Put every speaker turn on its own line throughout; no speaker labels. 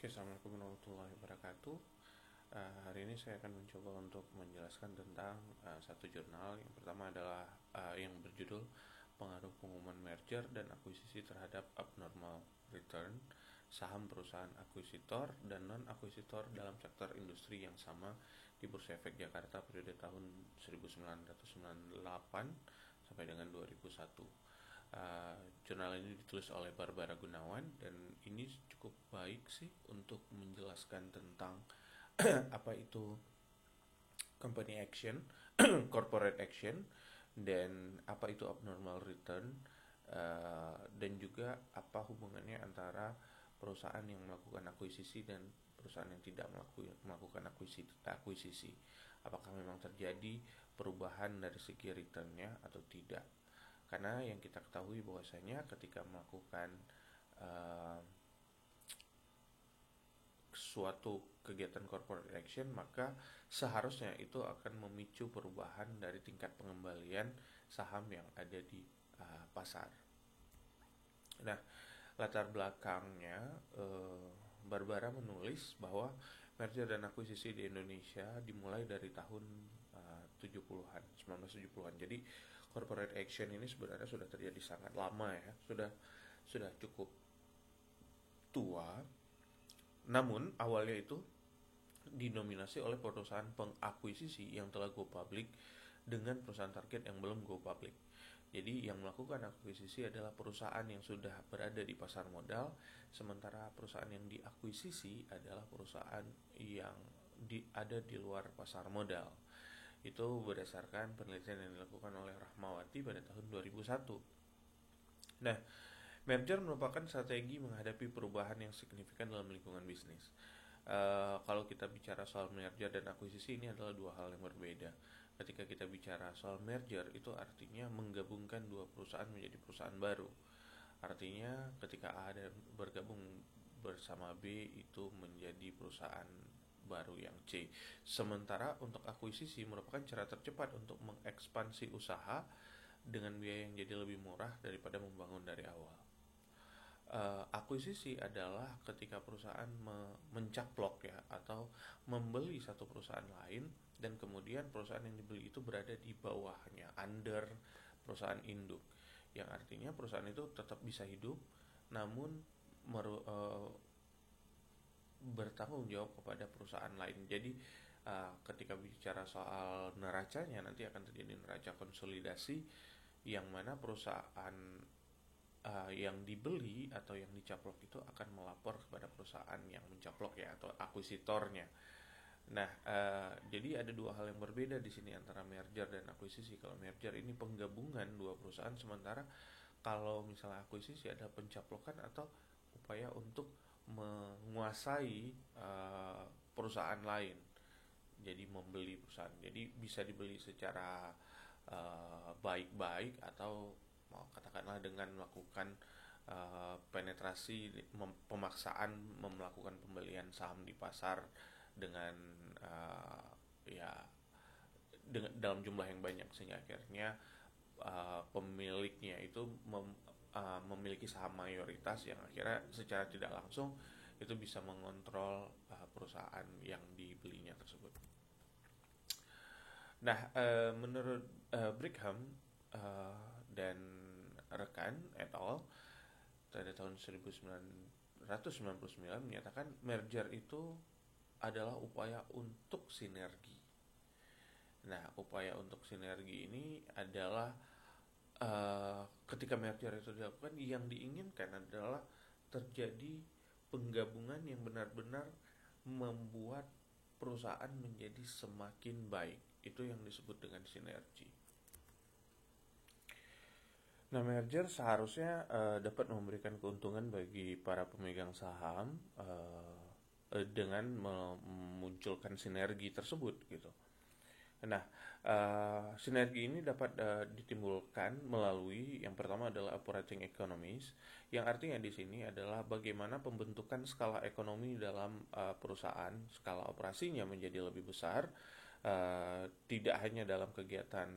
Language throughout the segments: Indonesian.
Oke, assalamualaikum warahmatullahi wabarakatuh. Hari ini saya akan mencoba untuk menjelaskan tentang satu jurnal. Yang pertama adalah yang berjudul Pengaruh Pengumuman Merger dan Akuisisi Terhadap Abnormal Return Saham Perusahaan Akuisitor dan Non-Akuisitor dalam Sektor Industri yang sama di Bursa Efek Jakarta periode tahun 1998 sampai dengan 2001. Jurnal ini ditulis oleh Barbara Gunawan dan ini cukup baik sih untuk menjelaskan tentang apa itu company action, corporate action, dan apa itu abnormal return, dan juga apa hubungannya antara perusahaan yang melakukan akuisisi dan perusahaan yang tidak melakukan akuisisi. Apakah memang terjadi perubahan dari segi returnnya atau tidak? Karena yang kita ketahui bahwasanya ketika melakukan uh, suatu kegiatan corporate action, maka seharusnya itu akan memicu perubahan dari tingkat pengembalian saham yang ada di pasar. Nah, latar belakangnya, Barbara menulis bahwa merger dan akuisisi di Indonesia dimulai dari tahun 70-an, 1970-an. Jadi corporate action ini sebenarnya sudah terjadi sangat lama ya, sudah cukup tua. Namun awalnya itu dinominasi oleh perusahaan pengakuisisi yang telah go public dengan perusahaan target yang belum go public. Jadi yang melakukan akuisisi adalah perusahaan yang sudah berada di pasar modal, sementara perusahaan yang diakuisisi adalah perusahaan yang ada di luar pasar modal. Itu berdasarkan penelitian yang dilakukan oleh Rahmawati pada tahun 2001. Nah, merger merupakan strategi menghadapi perubahan yang signifikan dalam lingkungan bisnis. Kalau kita bicara soal merger dan akuisisi, ini adalah dua hal yang berbeda. Ketika kita bicara soal merger, itu artinya menggabungkan dua perusahaan menjadi perusahaan baru. Artinya ketika A dan bergabung bersama B, itu menjadi perusahaan baru yang C. Sementara untuk akuisisi merupakan cara tercepat untuk mengekspansi usaha dengan biaya yang jadi lebih murah daripada membangun dari awal. Akuisisi adalah ketika perusahaan mencaplok ya, atau membeli satu perusahaan lain, dan kemudian perusahaan yang dibeli itu berada di bawahnya, under perusahaan induk, yang artinya perusahaan itu tetap bisa hidup namun bertanggung jawab kepada perusahaan lain. Jadi ketika bicara soal neracanya, nanti akan terjadi neraca konsolidasi, yang mana perusahaan yang dibeli atau yang dicaplok itu akan melapor kepada perusahaan yang mencaplok ya, atau akuisitornya. Nah, jadi ada dua hal yang berbeda di sini antara merger dan akuisisi. Kalau merger ini penggabungan dua perusahaan, sementara kalau misalnya akuisisi ada pencaplokan atau upaya untuk menguasai perusahaan lain. Jadi membeli perusahaan. Jadi bisa dibeli secara baik-baik, atau katakanlah dengan melakukan penetrasi, pemaksaan melakukan pembelian saham di pasar dengan ya dalam jumlah yang banyak, sehingga akhirnya pemiliknya itu memiliki saham mayoritas yang akhirnya secara tidak langsung itu bisa mengontrol perusahaan yang dibelinya tersebut. Nah, menurut Brigham dan rekan et al. Pada tahun 1999 menyatakan merger itu adalah upaya untuk sinergi. Nah, upaya untuk sinergi ini adalah ketika merger itu dilakukan, yang diinginkan adalah terjadi penggabungan yang benar-benar membuat perusahaan menjadi semakin baik. Itu yang disebut dengan sinergi. Nah, merger seharusnya dapat memberikan keuntungan bagi para pemegang saham dengan memunculkan sinergi tersebut gitu. Nah, sinergi ini dapat ditimbulkan melalui, yang pertama adalah operating economies, yang artinya di sini adalah bagaimana pembentukan skala ekonomi dalam perusahaan, skala operasinya menjadi lebih besar, tidak hanya dalam kegiatan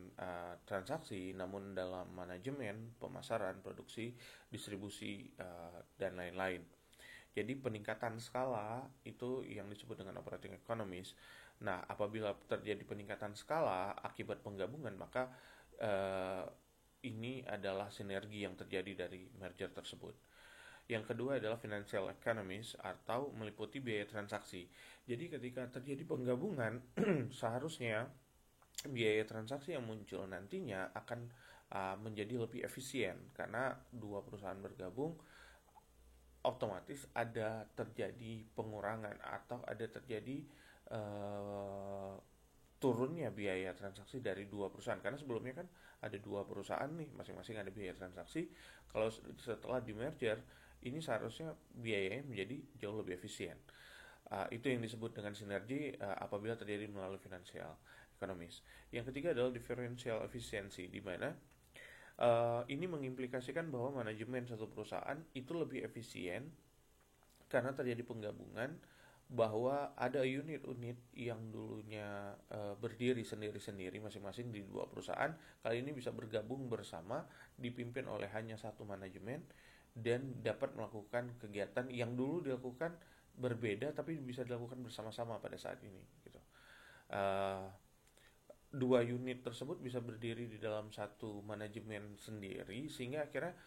transaksi, namun dalam manajemen, pemasaran, produksi, distribusi, dan lain-lain. Jadi peningkatan skala itu yang disebut dengan operating economies. Nah, apabila terjadi peningkatan skala akibat penggabungan, maka eh, ini adalah sinergi yang terjadi dari merger tersebut. Yang kedua adalah financial economies atau meliputi biaya transaksi. Jadi ketika terjadi penggabungan, seharusnya biaya transaksi yang muncul nantinya akan menjadi lebih efisien karena dua perusahaan bergabung, otomatis ada terjadi pengurangan atau ada terjadi uh, turunnya biaya transaksi dari dua perusahaan, karena sebelumnya kan ada dua perusahaan nih, masing-masing ada biaya transaksi. Kalau setelah di merger, ini seharusnya biayanya menjadi jauh lebih efisien. Itu yang disebut dengan sinergi apabila terjadi melalui financial economies. Yang ketiga adalah differential efficiency, di mana ini mengimplikasikan bahwa manajemen satu perusahaan itu lebih efisien karena terjadi penggabungan, bahwa ada unit-unit yang dulunya berdiri sendiri-sendiri masing-masing di dua perusahaan, kali ini bisa bergabung bersama, dipimpin oleh hanya satu manajemen, dan dapat melakukan kegiatan yang dulu dilakukan berbeda tapi bisa dilakukan bersama-sama pada saat ini gitu. Uh, Dua unit tersebut bisa berdiri di dalam satu manajemen sendiri, sehingga akhirnya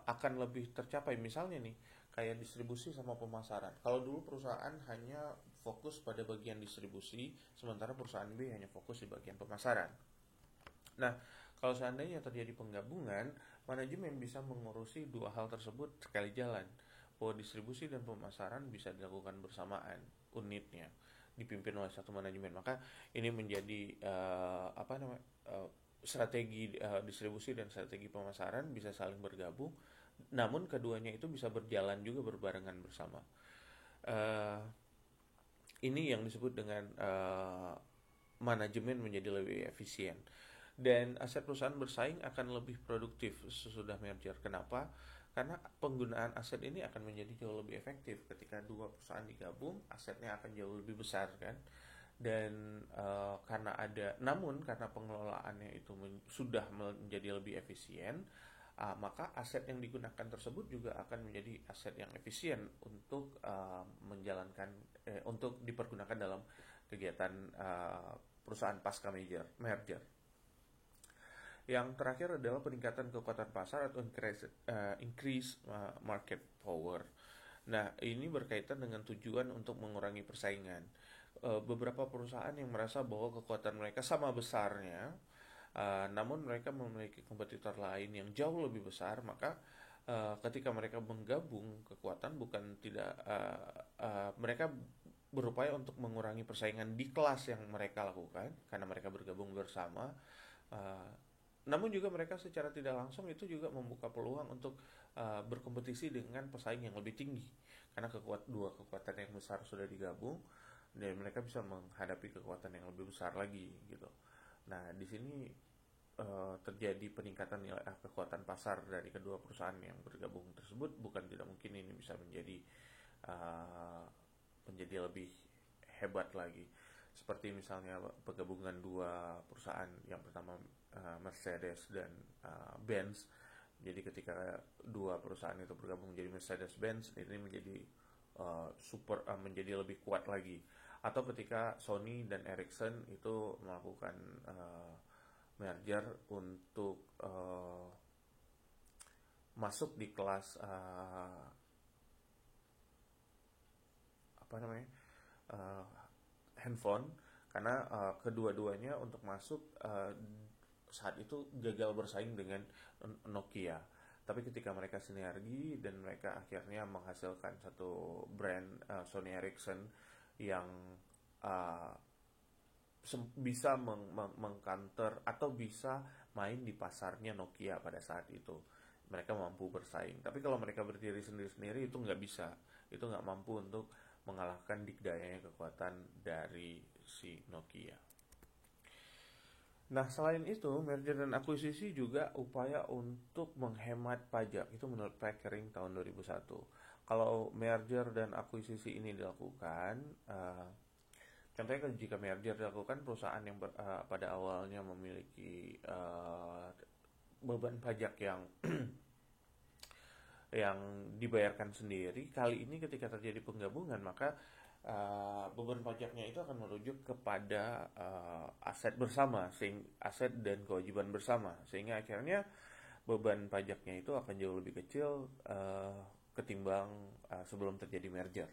akan lebih tercapai. Misalnya nih, kayak distribusi sama pemasaran. Kalau dulu perusahaan hanya fokus pada bagian distribusi, sementara perusahaan B hanya fokus di bagian pemasaran. Nah, kalau seandainya terjadi penggabungan, manajemen bisa mengurusi dua hal tersebut sekali jalan. Bahwa distribusi dan pemasaran bisa dilakukan bersamaan unitnya, dipimpin oleh satu manajemen. Maka ini menjadi strategi distribusi dan strategi pemasaran bisa saling bergabung, namun keduanya itu bisa berjalan juga berbarengan bersama. Uh, ini yang disebut dengan manajemen menjadi lebih efisien, dan aset perusahaan bersaing akan lebih produktif sesudah merger. Kenapa? Karena penggunaan aset ini akan menjadi jauh lebih efektif ketika dua perusahaan digabung, asetnya akan jauh lebih besar kan. Dan namun karena pengelolaannya itu sudah menjadi lebih efisien, maka aset yang digunakan tersebut juga akan menjadi aset yang efisien untuk untuk dipergunakan dalam kegiatan perusahaan pasca merger. Yang terakhir adalah peningkatan kekuatan pasar atau increase market power. Nah, ini berkaitan dengan tujuan untuk mengurangi persaingan. Beberapa perusahaan yang merasa bahwa kekuatan mereka sama besarnya, namun mereka memiliki kompetitor lain yang jauh lebih besar, maka ketika mereka menggabung kekuatan, bukan tidak mereka berupaya untuk mengurangi persaingan di kelas yang mereka lakukan karena mereka bergabung bersama. Uh, Namun juga mereka secara tidak langsung itu juga membuka peluang untuk berkompetisi dengan pesaing yang lebih tinggi, karena dua kekuatan yang besar sudah digabung dan mereka bisa menghadapi kekuatan yang lebih besar lagi gitu. Nah, di sini terjadi peningkatan nilai kekuatan pasar dari kedua perusahaan yang bergabung tersebut. Bukan tidak mungkin ini bisa uh, menjadi lebih hebat lagi. Seperti misalnya penggabungan dua perusahaan, yang pertama Mercedes dan Benz. Jadi ketika dua perusahaan itu bergabung menjadi Mercedes-Benz, ini menjadi menjadi lebih kuat lagi. Atau ketika Sony dan Ericsson itu melakukan merger untuk masuk di kelas apa namanya uh, handphone, karena kedua-duanya untuk masuk saat itu gagal bersaing dengan Nokia. Tapi ketika mereka sinergi dan mereka akhirnya menghasilkan satu brand Sony Ericsson yang uh, bisa mengcounter atau bisa main di pasarnya Nokia pada saat itu. Mereka mampu bersaing. Tapi kalau mereka berdiri sendiri-sendiri itu nggak bisa. Itu nggak mampu untuk mengalahkan dikdayanya kekuatan dari si Nokia. Nah, selain itu, merger dan akuisisi juga upaya untuk menghemat pajak. Itu menurut Pickering tahun 2001. Kalau merger dan akuisisi ini dilakukan, contohnya jika merger dilakukan, perusahaan yang pada awalnya memiliki beban pajak yang yang dibayarkan sendiri. Kali ini ketika terjadi penggabungan, maka beban pajaknya itu akan merujuk kepada aset bersama, aset dan kewajiban bersama, sehingga akhirnya beban pajaknya itu akan jauh lebih kecil ketimbang sebelum terjadi merger.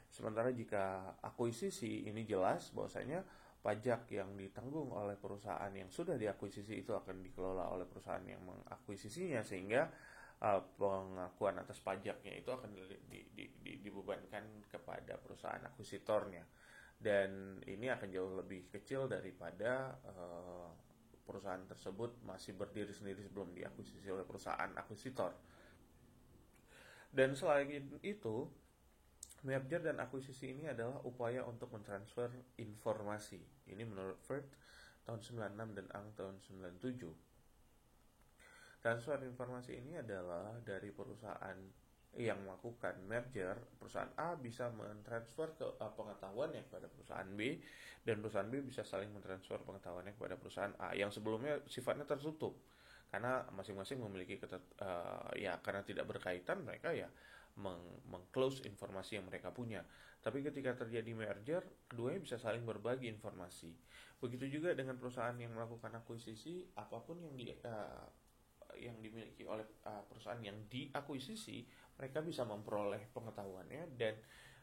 Sementara jika akuisisi, ini jelas bahwasanya pajak yang ditanggung oleh perusahaan yang sudah diakuisisi itu akan dikelola oleh perusahaan yang mengakuisisinya, sehingga pengakuan atas pajaknya itu akan dibebankan kepada perusahaan akuisitornya, dan ini akan jauh lebih kecil daripada perusahaan tersebut masih berdiri sendiri sebelum diakuisisi oleh perusahaan akuisitor. Dan selain itu, merger dan akuisisi ini adalah upaya untuk mentransfer informasi. Ini menurut Ford tahun 96 dan Ang tahun 97. Transfer informasi ini adalah dari perusahaan yang melakukan merger, perusahaan A bisa mentransfer ke pengetahuannya kepada perusahaan B, dan perusahaan B bisa saling mentransfer pengetahuannya kepada perusahaan A yang sebelumnya sifatnya tertutup, karena masing-masing memiliki ya karena tidak berkaitan, mereka ya mengclose informasi yang mereka punya. Tapi ketika terjadi merger, keduanya bisa saling berbagi informasi. Begitu juga dengan perusahaan yang melakukan akuisisi, apapun yang dimiliki oleh perusahaan yang diakuisisi, mereka bisa memperoleh pengetahuannya, dan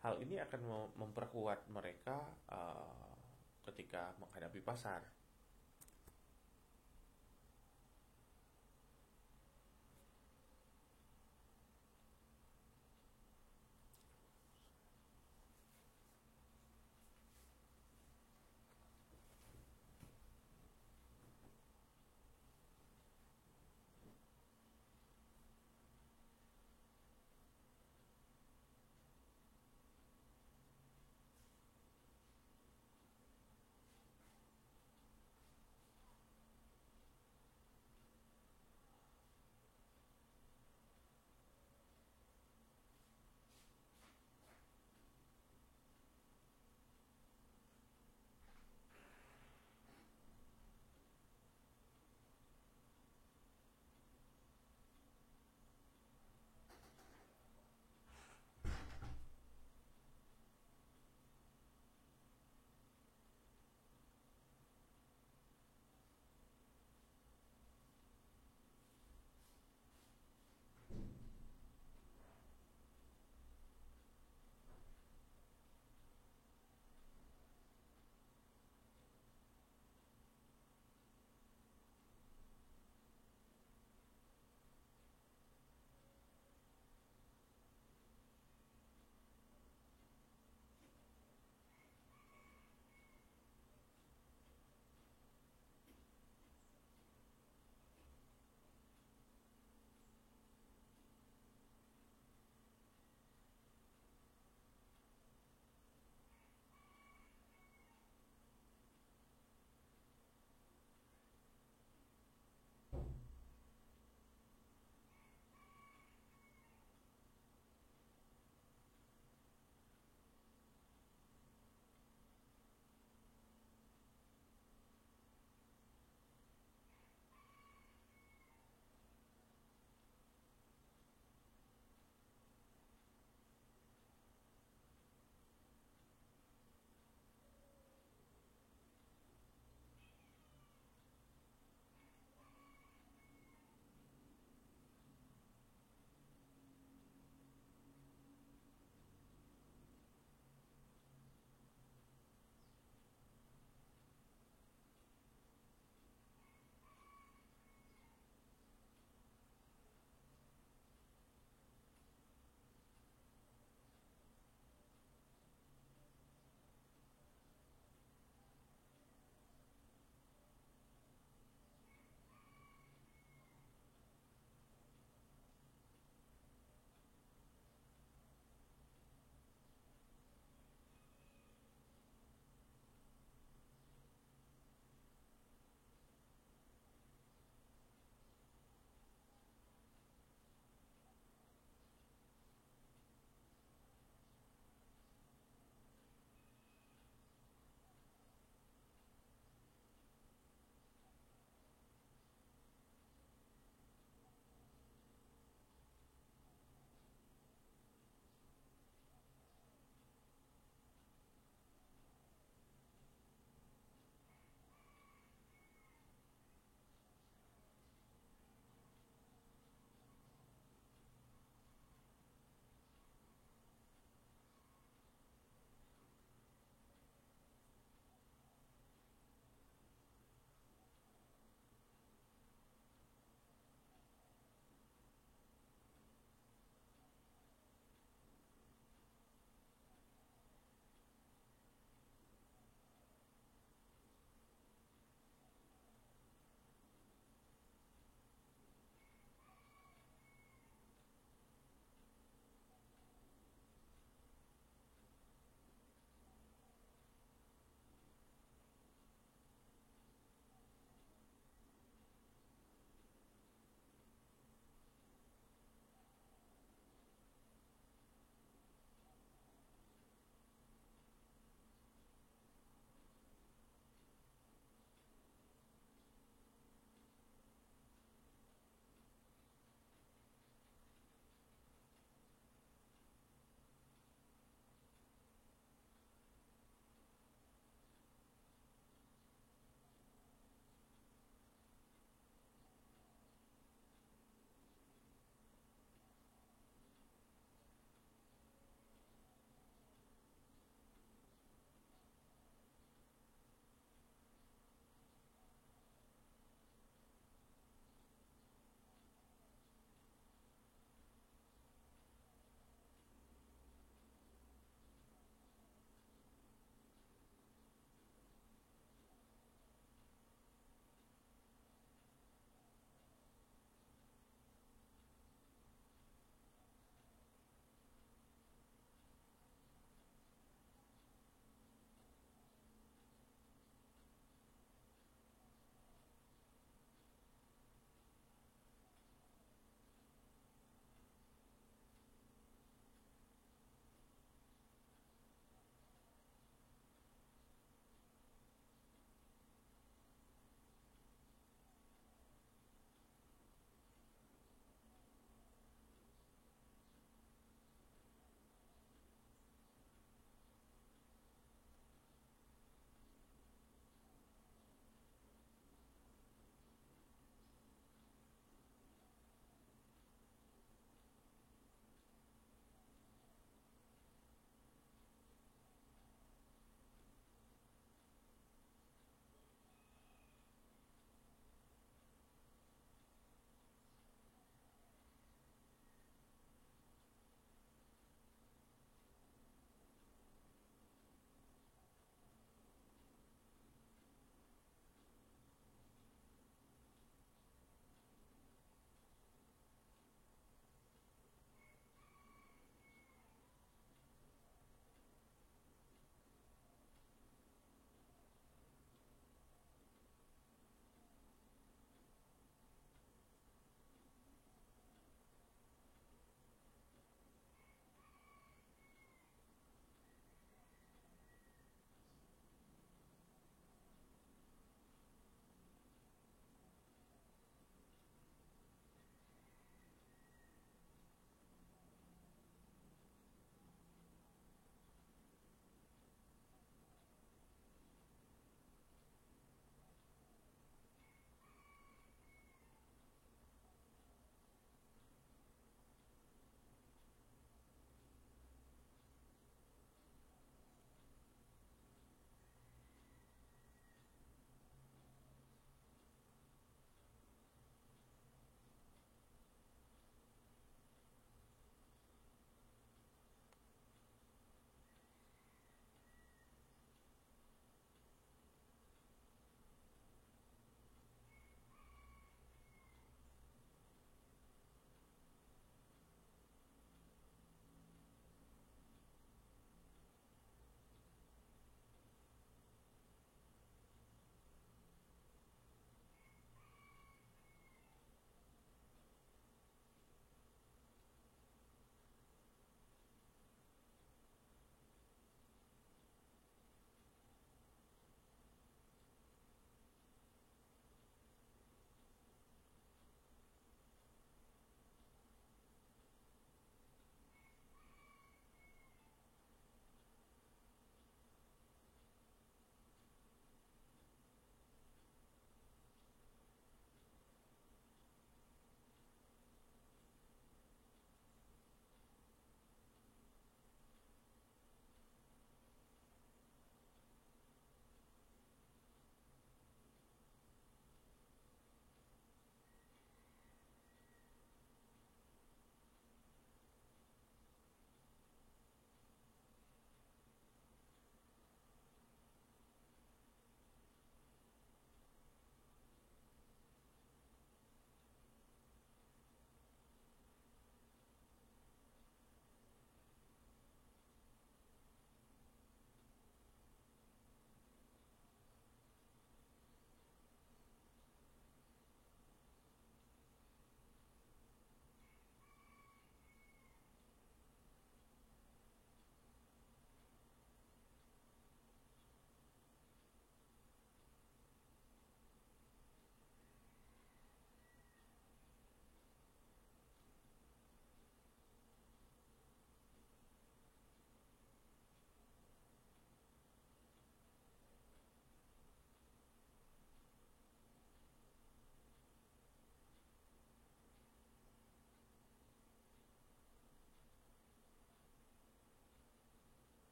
hal ini akan memperkuat mereka ketika menghadapi pasar.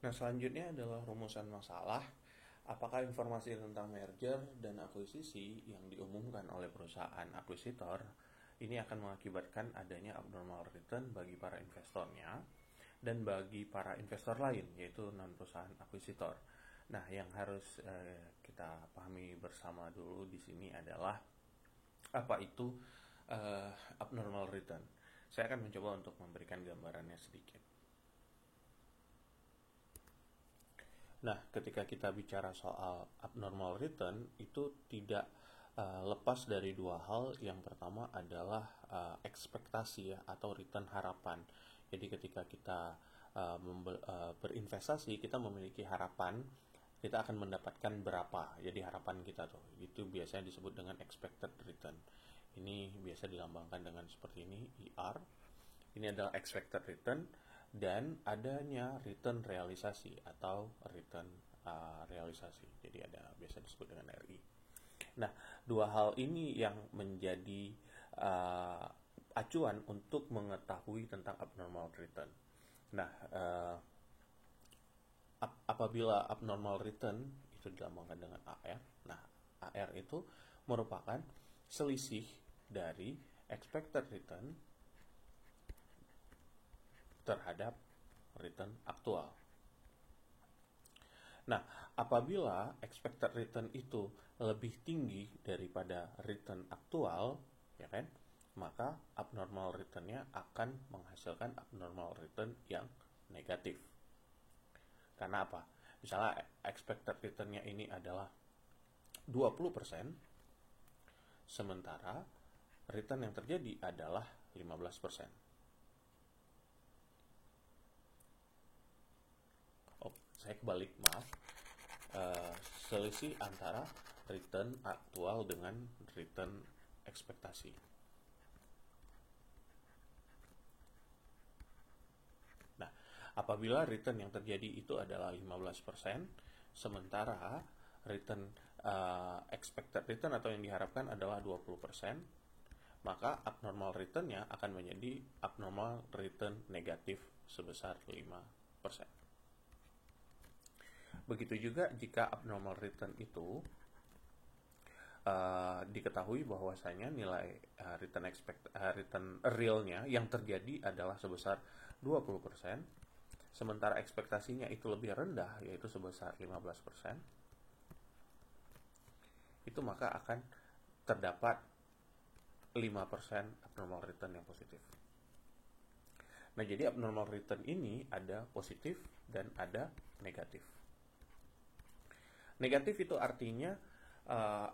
Nah, selanjutnya adalah rumusan masalah. Apakah informasi tentang merger dan akuisisi yang diumumkan oleh perusahaan akuisitor ini akan mengakibatkan adanya abnormal return bagi para investornya dan bagi para investor lain, yaitu non-perusahaan akuisitor. Nah, yang harus kita pahami bersama dulu di sini adalah apa itu abnormal return. Saya akan mencoba untuk memberikan gambarannya sedikit. Nah, ketika kita bicara soal abnormal return, itu tidak lepas dari dua hal. Yang pertama adalah ekspektasi ya, atau return harapan. Jadi ketika kita berinvestasi, kita memiliki harapan kita akan mendapatkan berapa. Jadi harapan kita tuh, itu biasanya disebut dengan expected return. Ini biasa dilambangkan dengan seperti ini, ER. Ini adalah expected return. Dan adanya return realisasi atau return realisasi. Jadi ada biasa disebut dengan RI. Nah, dua hal ini yang menjadi acuan untuk mengetahui tentang abnormal return. Nah, apabila abnormal return itu dilambangkan dengan AR. Nah, AR itu merupakan selisih dari expected return terhadap return aktual. Nah, apabila expected return itu lebih tinggi daripada return aktual, ya kan, maka abnormal return-nya akan menghasilkan abnormal return yang negatif. Karena apa? Misalnya expected return-nya ini adalah 20%, sementara return yang terjadi adalah 15%. Saya kebalik, maaf. Selisih antara return aktual dengan return ekspektasi. Nah, apabila return yang terjadi itu adalah 15%, sementara return expected return atau yang diharapkan adalah 20%, maka abnormal return-nya akan menjadi abnormal return negatif sebesar 5%. Begitu juga jika abnormal return itu diketahui bahwasanya nilai return realnya yang terjadi adalah sebesar 20%, sementara ekspektasinya itu lebih rendah, yaitu sebesar 15%, itu maka akan terdapat 5% abnormal return yang positif. Nah, jadi abnormal return ini ada positif dan ada negatif. Negatif itu artinya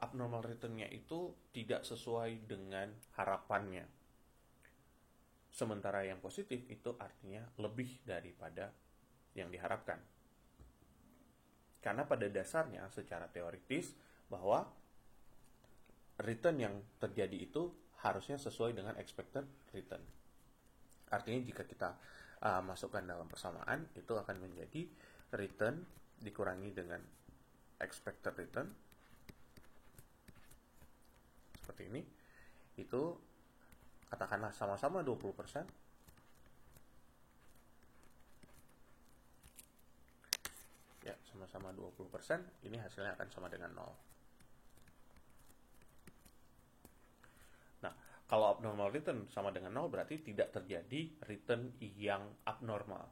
abnormal return-nya itu tidak sesuai dengan harapannya. Sementara yang positif itu artinya lebih daripada yang diharapkan. Karena pada dasarnya secara teoritis bahwa return yang terjadi itu harusnya sesuai dengan expected return. Artinya jika kita masukkan dalam persamaan, itu akan menjadi return dikurangi dengan expected return seperti ini, itu katakanlah sama-sama 20%, ya sama-sama 20%, ini hasilnya akan sama dengan 0. Nah, kalau abnormal return sama dengan 0 berarti tidak terjadi return yang abnormal.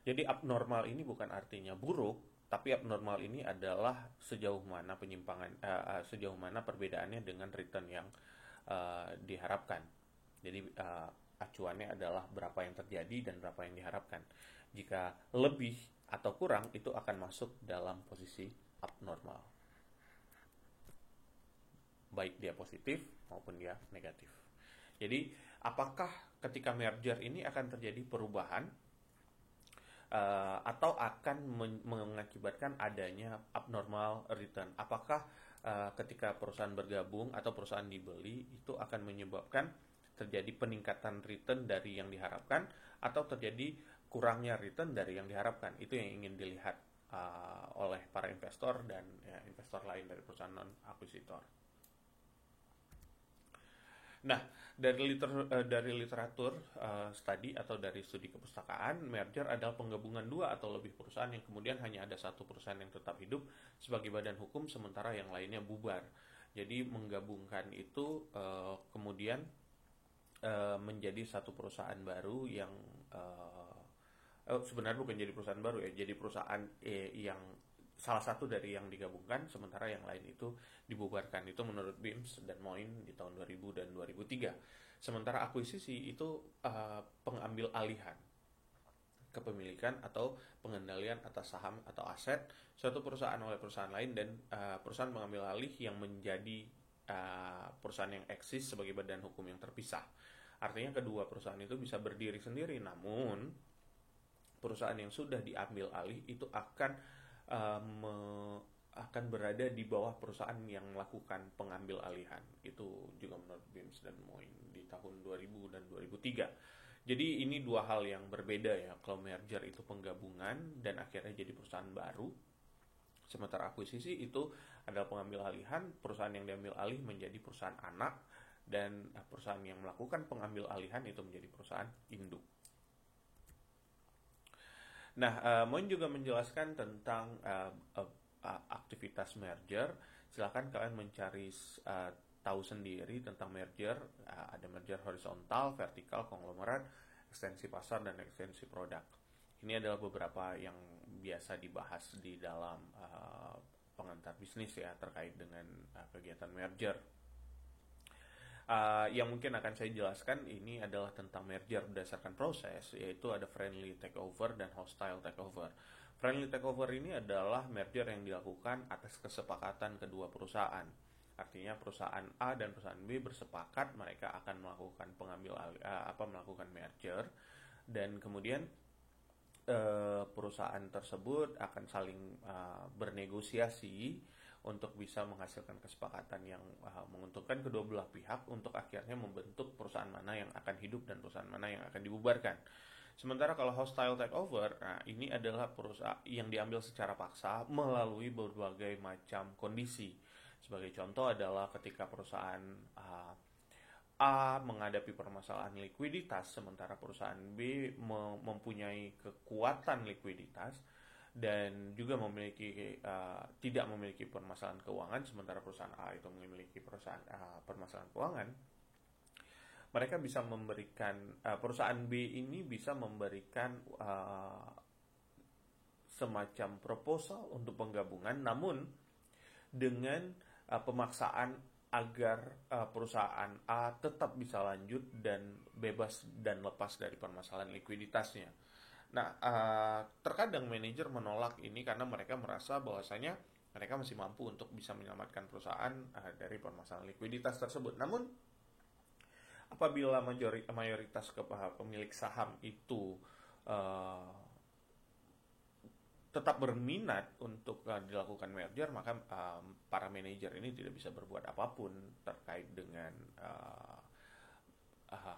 Jadi abnormal ini bukan artinya buruk, tapi abnormal ini adalah sejauh mana sejauh mana perbedaannya dengan return yang diharapkan. Jadi acuannya adalah berapa yang terjadi dan berapa yang diharapkan. Jika lebih atau kurang, itu akan masuk dalam posisi abnormal. Baik dia positif maupun dia negatif. Jadi apakah ketika merger ini akan terjadi perubahan atau akan mengakibatkan adanya abnormal return? Apakah ketika perusahaan bergabung atau perusahaan dibeli itu akan menyebabkan terjadi peningkatan return dari yang diharapkan atau terjadi kurangnya return dari yang diharapkan? Itu yang ingin dilihat oleh para investor dan investor lain dari perusahaan non akuisitor. Nah, Dari literatur studi atau dari studi kepustakaan, merger adalah penggabungan dua atau lebih perusahaan yang kemudian hanya ada satu perusahaan yang tetap hidup sebagai badan hukum, sementara yang lainnya bubar. Jadi menggabungkan itu kemudian menjadi satu perusahaan baru yang sebenarnya bukan jadi perusahaan baru ya, jadi perusahaan yang salah satu dari yang digabungkan, sementara yang lain itu dibubarkan. Itu menurut Bims dan Moin di tahun 2000 dan 2003. Sementara akuisisi itu pengambil alihan kepemilikan atau pengendalian atas saham atau aset suatu perusahaan oleh perusahaan lain, dan perusahaan mengambil alih yang menjadi perusahaan yang eksis sebagai badan hukum yang terpisah. Artinya kedua perusahaan itu bisa berdiri sendiri, namun perusahaan yang sudah diambil alih itu akan berada di bawah perusahaan yang melakukan pengambil alihan. Itu juga menurut Bims dan Moin di tahun 2000 dan 2003. Jadi ini dua hal yang berbeda ya. Kalau merger itu penggabungan dan akhirnya jadi perusahaan baru, sementara akuisisi itu adalah pengambil alihan, perusahaan yang diambil alih menjadi perusahaan anak, dan perusahaan yang melakukan pengambil alihan itu menjadi perusahaan induk. Nah, Moin juga menjelaskan tentang aktivitas merger. Silakan kalian mencari tahu sendiri tentang merger. Ada merger horizontal, vertikal, konglomerat, ekstensi pasar, dan ekstensi produk. Ini adalah beberapa yang biasa dibahas di dalam pengantar bisnis ya, terkait dengan kegiatan merger. Yang mungkin akan saya jelaskan ini adalah tentang merger berdasarkan proses, yaitu ada friendly takeover dan hostile takeover. Friendly takeover ini adalah merger yang dilakukan atas kesepakatan kedua perusahaan. Artinya perusahaan A dan perusahaan B bersepakat mereka akan melakukan melakukan merger, dan kemudian perusahaan tersebut akan saling bernegosiasi untuk bisa menghasilkan kesepakatan yang menguntungkan kedua belah pihak untuk akhirnya membentuk perusahaan mana yang akan hidup dan perusahaan mana yang akan dibubarkan. Sementara kalau hostile takeover, ini adalah perusahaan yang diambil secara paksa melalui berbagai macam kondisi. Sebagai contoh adalah ketika perusahaan A menghadapi permasalahan likuiditas, sementara perusahaan B mempunyai kekuatan likuiditas dan juga tidak memiliki permasalahan keuangan, sementara perusahaan A itu memiliki permasalahan keuangan. Mereka bisa memberikan, perusahaan B ini bisa memberikan semacam proposal untuk penggabungan, namun dengan pemaksaan agar perusahaan A tetap bisa lanjut dan bebas dan lepas dari permasalahan likuiditasnya. Nah, terkadang manajer menolak ini karena mereka merasa bahwasanya mereka masih mampu untuk bisa menyelamatkan perusahaan dari permasalahan likuiditas tersebut. Namun, apabila mayoritas pemilik saham itu tetap berminat untuk dilakukan merger, maka para manajer ini tidak bisa berbuat apapun terkait dengan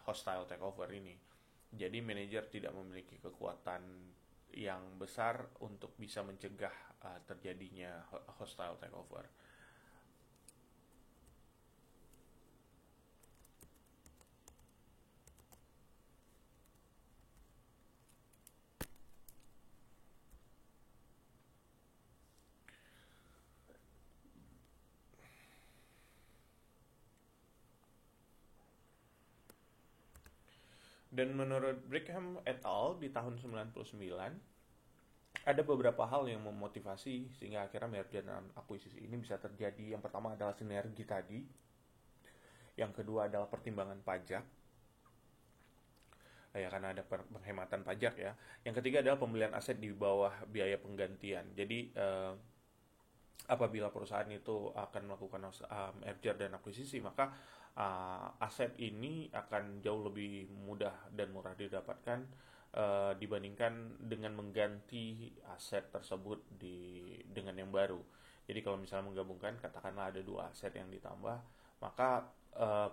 hostile takeover ini. Jadi manajer tidak memiliki kekuatan yang besar untuk bisa mencegah terjadinya hostile takeover. Dan menurut Brigham et al. Di tahun 99, ada beberapa hal yang memotivasi sehingga akhirnya merger dan akuisisi ini bisa terjadi. Yang pertama adalah sinergi tadi. Yang kedua adalah pertimbangan pajak. Ya, karena ada penghematan pajak ya. Yang ketiga adalah pembelian aset di bawah biaya penggantian. Jadi apabila perusahaan itu akan melakukan merger dan akuisisi, maka aset ini akan jauh lebih mudah dan murah didapatkan dibandingkan dengan mengganti aset tersebut dengan yang baru. Jadi kalau misalnya menggabungkan, katakanlah ada dua aset yang ditambah, maka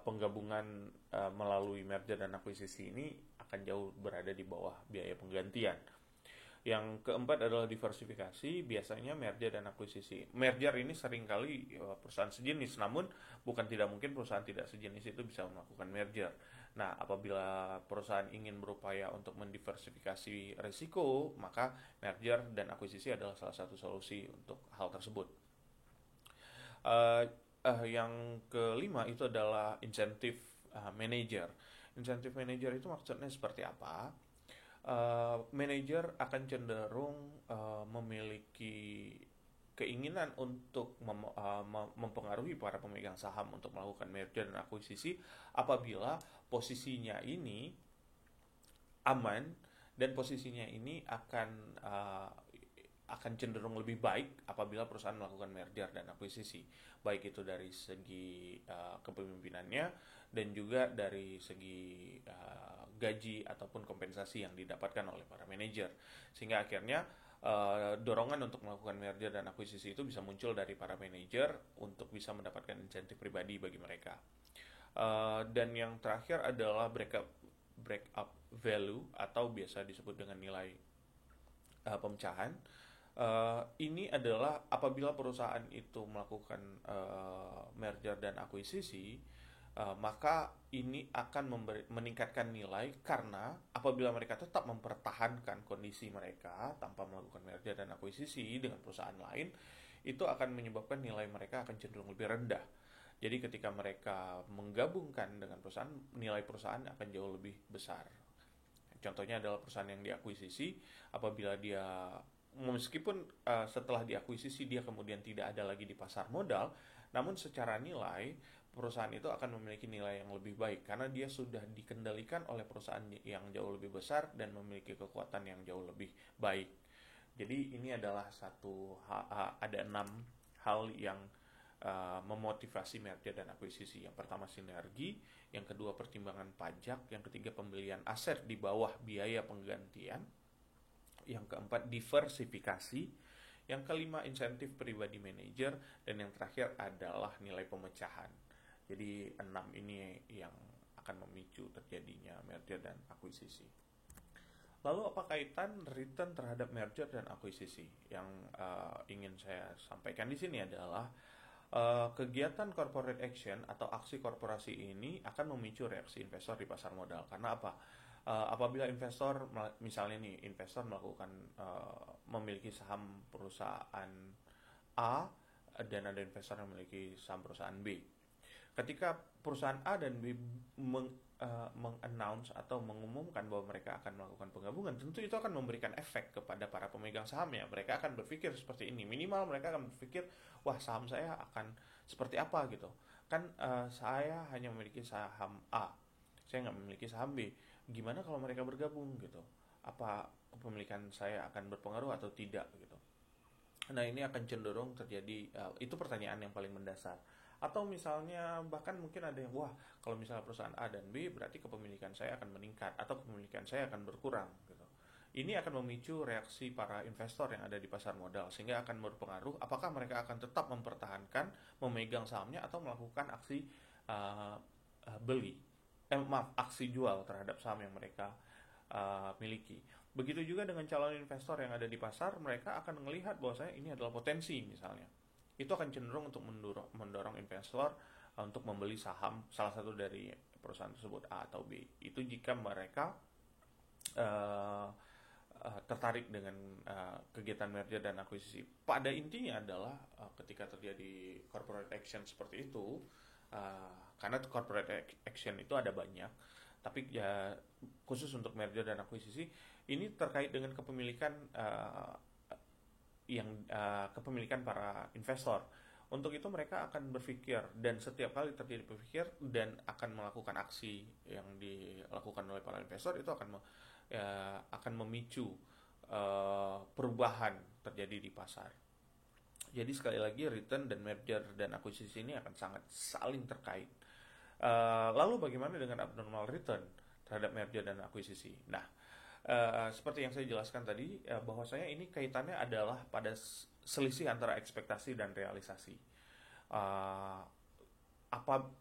penggabungan melalui merger dan akuisisi ini akan jauh berada di bawah biaya penggantian. Yang keempat adalah diversifikasi, biasanya merger dan akuisisi. Merger ini seringkali perusahaan sejenis, namun bukan tidak mungkin perusahaan tidak sejenis itu bisa melakukan merger. Nah, apabila perusahaan ingin berupaya untuk mendiversifikasi risiko, maka merger dan akuisisi adalah salah satu solusi untuk hal tersebut. Yang kelima itu adalah insentif manager. Insentif manager itu maksudnya seperti apa? Manajer akan cenderung memiliki keinginan untuk mempengaruhi para pemegang saham untuk melakukan merger dan akuisisi apabila posisinya ini aman dan posisinya ini akan cenderung lebih baik apabila perusahaan melakukan merger dan akuisisi, baik itu dari segi kepemimpinannya dan juga dari segi gaji ataupun kompensasi yang didapatkan oleh para manajer, sehingga akhirnya dorongan untuk melakukan merger dan akuisisi itu bisa muncul dari para manajer untuk bisa mendapatkan insentif pribadi bagi mereka. Dan yang terakhir adalah break up value atau biasa disebut dengan nilai pemecahan. Ini adalah apabila perusahaan itu melakukan merger dan akuisisi, maka ini akan meningkatkan nilai karena apabila mereka tetap mempertahankan kondisi mereka tanpa melakukan merger dan akuisisi dengan perusahaan lain, itu akan menyebabkan nilai mereka akan cenderung lebih rendah. Jadi ketika mereka menggabungkan dengan perusahaan, nilai perusahaan akan jauh lebih besar. Contohnya adalah perusahaan yang diakuisisi, apabila dia meskipun setelah diakuisisi dia kemudian tidak ada lagi di pasar modal, namun secara nilai perusahaan itu akan memiliki nilai yang lebih baik karena dia sudah dikendalikan oleh perusahaan yang jauh lebih besar dan memiliki kekuatan yang jauh lebih baik. Jadi ini adalah ada 6 hal yang memotivasi merger dan akuisisi. Yang pertama sinergi, yang kedua pertimbangan pajak, yang ketiga pembelian aset di bawah biaya penggantian, yang keempat diversifikasi, yang kelima insentif pribadi manajer, dan yang terakhir adalah nilai pemecahan. Jadi 6 ini yang akan memicu terjadinya merger dan akuisisi. Lalu apa kaitan return terhadap merger dan akuisisi? Yang ingin saya sampaikan di sini adalah kegiatan corporate action atau aksi korporasi ini akan memicu reaksi investor di pasar modal. Karena apa? Apabila investor, misalnya nih, investor melakukan memiliki saham perusahaan A dan ada investor yang memiliki saham perusahaan B. Ketika perusahaan A dan B meng-announce atau mengumumkan bahwa mereka akan melakukan penggabungan, tentu itu akan memberikan efek kepada para pemegang sahamnya. Mereka akan berpikir seperti ini. Minimal mereka akan berpikir, wah saham saya akan seperti apa gitu. Kan saya hanya memiliki saham A, saya nggak memiliki saham B. Gimana kalau mereka bergabung gitu? Apa kepemilikan saya akan berpengaruh atau tidak gitu? Nah ini akan cenderung terjadi, itu pertanyaan yang paling mendasar. Atau misalnya bahkan mungkin ada yang, wah kalau misalnya perusahaan A dan B berarti kepemilikan saya akan meningkat atau kepemilikan saya akan berkurang gitu. Ini akan memicu reaksi para investor yang ada di pasar modal, sehingga akan berpengaruh apakah mereka akan tetap mempertahankan memegang sahamnya atau melakukan aksi aksi jual terhadap saham yang mereka miliki. Begitu juga dengan calon investor yang ada di pasar, mereka akan melihat bahwasanya ini adalah potensi misalnya. Itu akan cenderung untuk mendorong investor untuk membeli saham salah satu dari perusahaan tersebut A atau B. Itu jika mereka tertarik dengan kegiatan merger dan akuisisi. Pada intinya adalah ketika terjadi corporate action seperti itu, karena corporate action itu ada banyak, tapi ya khusus untuk merger dan akuisisi ini terkait dengan kepemilikan kepemilikan para investor. Untuk itu mereka akan berpikir, dan setiap kali terjadi berpikir dan akan melakukan aksi yang dilakukan oleh para investor, itu akan memicu perubahan terjadi di pasar. Jadi sekali lagi return dan merger dan akuisisi ini akan sangat saling terkait. Lalu bagaimana dengan abnormal return terhadap merger dan akuisisi? Nah, seperti yang saya jelaskan tadi, bahwasanya ini kaitannya adalah pada selisih antara ekspektasi dan realisasi.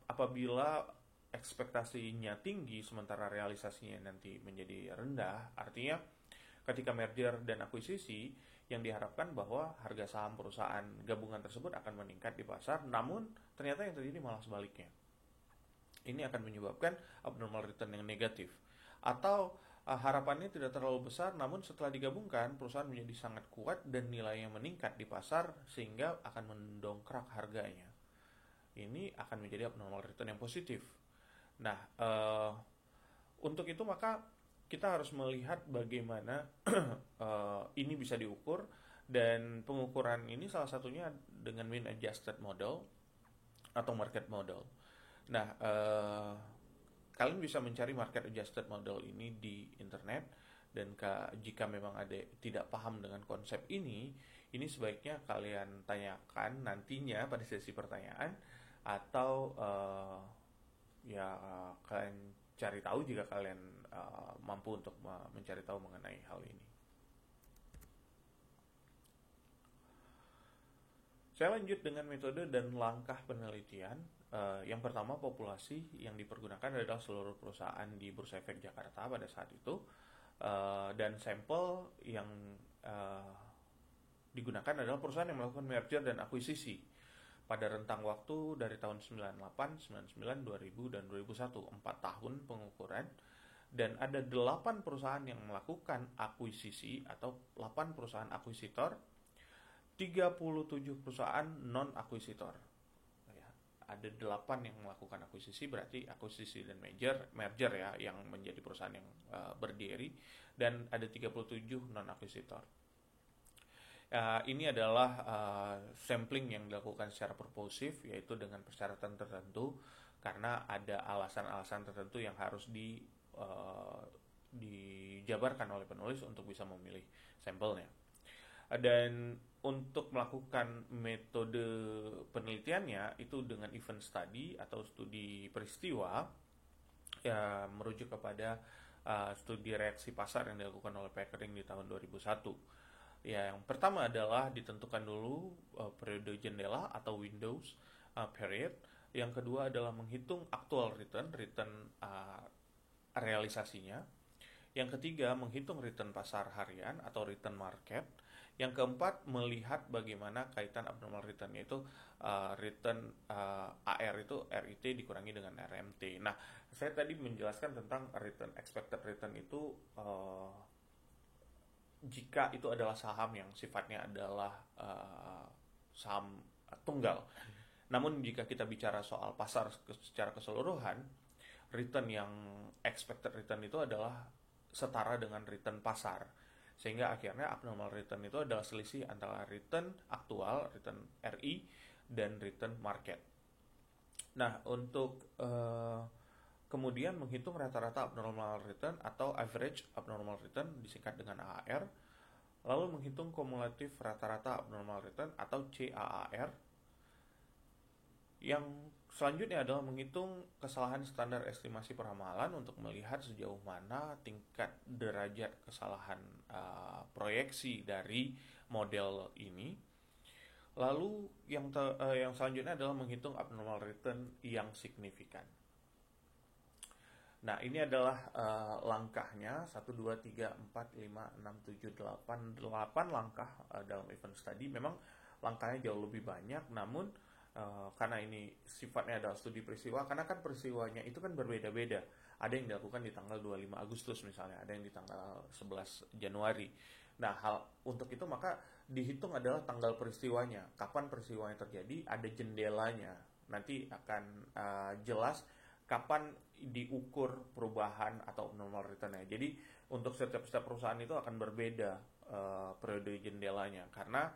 Apabila ekspektasinya tinggi sementara realisasinya nanti menjadi rendah, artinya ketika merger dan akuisisi, yang diharapkan bahwa harga saham perusahaan gabungan tersebut akan meningkat di pasar, namun ternyata yang terjadi malah sebaliknya. Ini akan menyebabkan abnormal return yang negatif. Atau harapannya tidak terlalu besar, namun setelah digabungkan perusahaan menjadi sangat kuat dan nilainya meningkat di pasar sehingga akan mendongkrak harganya. Ini akan menjadi abnormal return yang positif. Nah, untuk itu maka kita harus melihat bagaimana ini bisa diukur, dan pengukuran ini salah satunya dengan mean adjusted model atau market model. Nah, kalian bisa mencari market adjusted model ini di internet, dan jika memang ada tidak paham dengan konsep ini sebaiknya kalian tanyakan nantinya pada sesi pertanyaan, atau ya kalian cari tahu jika kalian mampu untuk mencari tahu mengenai hal ini. Saya lanjut dengan metode dan langkah penelitian. Yang pertama, populasi yang dipergunakan adalah seluruh perusahaan di Bursa Efek Jakarta pada saat itu, dan sampel yang digunakan adalah perusahaan yang melakukan merger dan akuisisi pada rentang waktu dari tahun 98, 99, 2000, dan 2001, 4 tahun pengukuran, dan ada 8 perusahaan yang melakukan akuisisi atau 8 perusahaan akuisitor, 37 perusahaan non-akuisitor. Ada 8 yang melakukan akuisisi, berarti akuisisi dan merger ya, yang menjadi perusahaan yang berdiri, dan ada 37 non-akuisitor. Ini adalah sampling yang dilakukan secara purposif, yaitu dengan persyaratan tertentu, karena ada alasan-alasan tertentu yang harus dijabarkan oleh penulis untuk bisa memilih sampelnya. Dan untuk melakukan metode penelitiannya itu dengan event study atau studi peristiwa, ya, merujuk kepada studi reaksi pasar yang dilakukan oleh Pickering di tahun 2001. Ya, yang pertama adalah ditentukan dulu periode jendela atau windows period. Yang kedua adalah menghitung actual return realisasinya. Yang ketiga, menghitung return pasar harian atau return market. Yang keempat, melihat bagaimana kaitan abnormal return-nya itu return AR itu RIT dikurangi dengan RMT. Nah, saya tadi menjelaskan tentang return expected return itu jika itu adalah saham yang sifatnya adalah saham tunggal. Namun jika kita bicara soal pasar secara keseluruhan, return yang expected return itu adalah setara dengan return pasar. Sehingga akhirnya abnormal return itu adalah selisih antara return aktual, return RI, dan return market. Nah, untuk kemudian menghitung rata-rata abnormal return atau average abnormal return disingkat dengan AAR, lalu menghitung kumulatif rata-rata abnormal return atau CAAR. Yang selanjutnya adalah menghitung kesalahan standar estimasi peramalan untuk melihat sejauh mana tingkat derajat kesalahan proyeksi dari model ini. Lalu yang selanjutnya adalah menghitung abnormal return yang signifikan. Nah, ini adalah langkahnya 1, 2, 3, 4, 5, 6, 7, 8 langkah dalam event study. Memang langkahnya jauh lebih banyak, namun karena ini sifatnya adalah studi peristiwa, karena kan peristiwanya itu kan berbeda-beda. Ada yang dilakukan di tanggal 25 Agustus misalnya, ada yang di tanggal 11 Januari. Nah, untuk itu maka dihitung adalah tanggal peristiwanya, kapan peristiwanya terjadi, ada jendelanya. Nanti akan jelas kapan diukur perubahan atau abnormal return-nya. Jadi untuk setiap perusahaan itu akan berbeda periode jendelanya, karena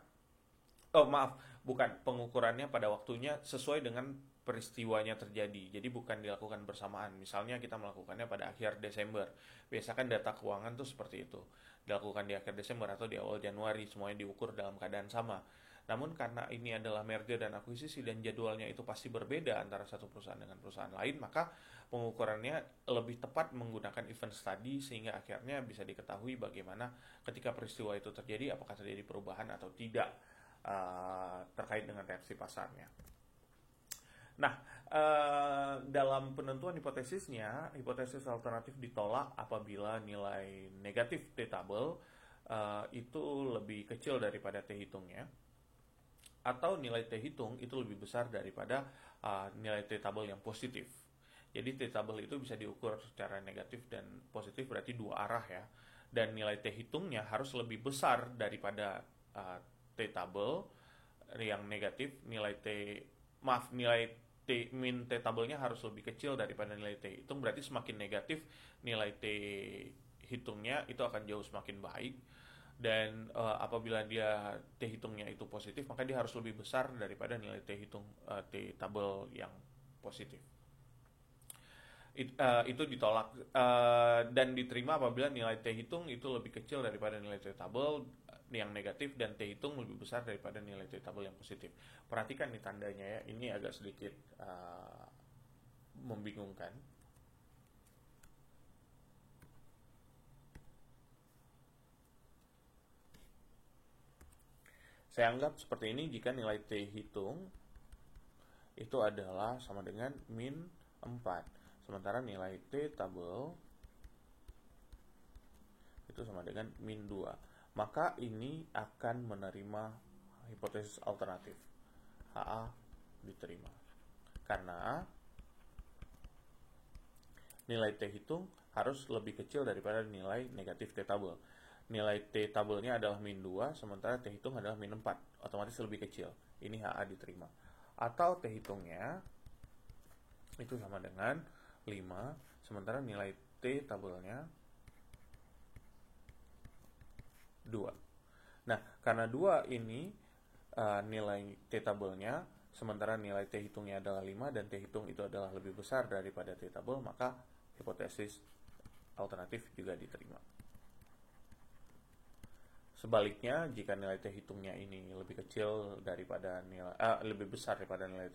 pengukurannya pada waktunya sesuai dengan peristiwanya terjadi. Jadi bukan dilakukan bersamaan. Misalnya kita melakukannya pada akhir Desember. Biasakan data keuangan tuh seperti itu. Dilakukan di akhir Desember atau di awal Januari, semuanya diukur dalam keadaan sama. Namun karena ini adalah merger dan akuisisi dan jadwalnya itu pasti berbeda antara satu perusahaan dengan perusahaan lain, maka pengukurannya lebih tepat menggunakan event study, sehingga akhirnya bisa diketahui bagaimana ketika peristiwa itu terjadi, apakah terjadi perubahan atau tidak terkait dengan reaksi pasarnya. Nah, dalam penentuan hipotesisnya, hipotesis alternatif ditolak apabila nilai negatif dateable itu lebih kecil daripada T hitungnya, atau nilai T hitung itu lebih besar daripada nilai T tabel yang positif. Jadi T tabel itu bisa diukur secara negatif dan positif, berarti dua arah ya. Dan nilai T hitungnya harus lebih besar daripada T tabel yang negatif. Nilai T min T tabelnya harus lebih kecil daripada nilai T hitung, berarti semakin negatif nilai T hitungnya itu akan jauh semakin baik. Dan apabila dia T hitungnya itu positif, maka dia harus lebih besar daripada nilai T tabel yang positif. Itu ditolak dan diterima apabila nilai T hitung itu lebih kecil daripada nilai T tabel yang negatif, dan T hitung lebih besar daripada nilai T tabel yang positif. Perhatikan nih tandanya ya, ini agak sedikit membingungkan. Saya anggap seperti ini jika nilai T hitung itu adalah sama dengan min 4. Sementara nilai T tabel itu sama dengan min 2. Maka ini akan menerima hipotesis alternatif. HA diterima. Karena nilai T hitung harus lebih kecil daripada nilai negatif T tabel. Nilai T tabelnya adalah min 2, sementara T hitung adalah min 4. Otomatis lebih kecil. Ini HA diterima. Atau T hitungnya itu sama dengan 5, sementara nilai T tabelnya 2. Nah, karena 2 ini nilai T tabelnya, sementara nilai T hitungnya adalah 5, dan T hitung itu adalah lebih besar daripada T tabel, maka hipotesis alternatif juga diterima. Sebaliknya, jika nilai T hitungnya ini lebih kecil daripada lebih besar daripada nilai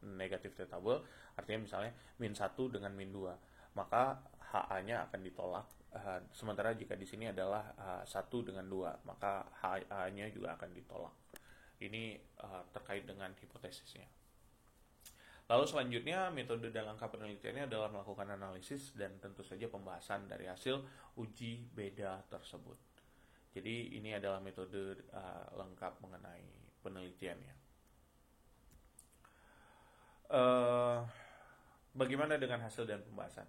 negatif T tabel, artinya misalnya min 1 dengan min 2, maka HA-nya akan ditolak. Sementara jika di sini adalah 1 dengan 2, maka HA-nya juga akan ditolak. Ini terkait dengan hipotesisnya. Lalu selanjutnya, metode dan langkah penelitiannya adalah melakukan analisis dan tentu saja pembahasan dari hasil uji beda tersebut. Jadi ini adalah metode lengkap mengenai penelitiannya. Bagaimana dengan hasil dan pembahasan?